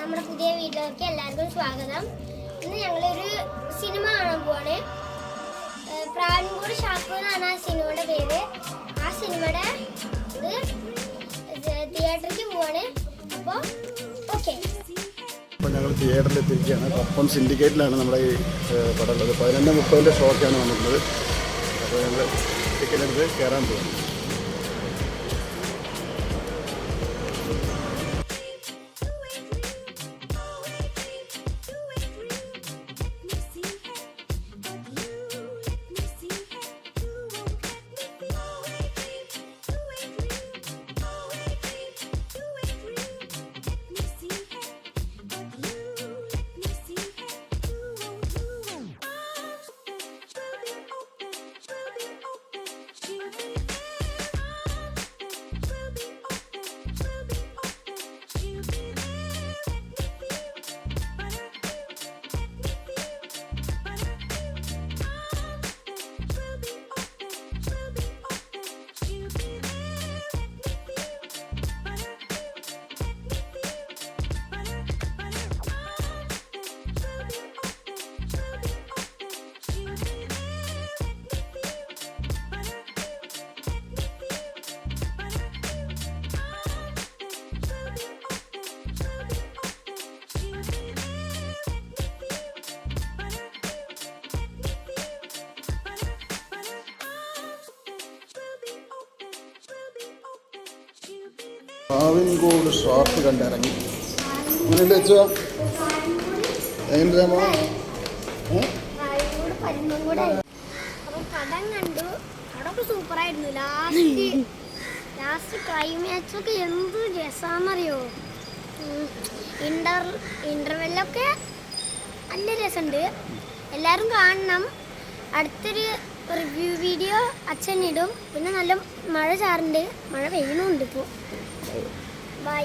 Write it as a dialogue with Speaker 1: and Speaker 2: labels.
Speaker 1: നമ്മുടെ പുതിയ വീഡിയോയിലേക്ക് എല്ലാവർക്കും സ്വാഗതം. ഇന്ന് ഞങ്ങളൊരു സിനിമ കാണാൻ പോവാണ്. പ്രാവൻകൂട് ഷാക്കു എന്നാണ് ആ സിനിമയുടെ പേര്. ആ സിനിമയുടെ തിയേറ്ററിലേക്ക് പോവാണ്. അപ്പോൾ ഓക്കെ,
Speaker 2: അപ്പോൾ ഞങ്ങൾ തിയേറ്ററിൽ എത്തിയിരിക്കുകയാണ്. ഒപ്പം സിൻഡിക്കേറ്റിലാണ് നമ്മുടെ ഈ പടം ഉള്ളത്. 11:30 ഷോക്കാണ് വന്നിട്ടുള്ളത്. അപ്പോൾ ഞങ്ങൾ ടിക്കറ്റ് എടുത്ത് കയറാൻ പോകും. പ്രാവൻകൂട് ഷോപ്പ് കണ്ടിറങ്ങി. എങ്ങനെയുണ്ട് വെച്ചോ? എങ്ങനെയുണ്ട്?
Speaker 1: പടം കണ്ടു. പടമൊക്കെ സൂപ്പറായിരുന്നു. ലാസ്റ്റ് ക്ലൈമാക്സ് ഒക്കെ എന്ത് രസമാണെന്നറിയോ? ഇന്റർവെല്ലൊക്കെ നല്ല രസമുണ്ട്. എല്ലാവരും കാണണം. അടുത്തൊരു റിവ്യൂ വീഡിയോ അച്ഛൻ ഇടും. പിന്നെ നല്ല മഴ ചാറുണ്ട്, മഴ പെയ്യണമുണ്ട് ഇപ്പോൾ. ബൈ.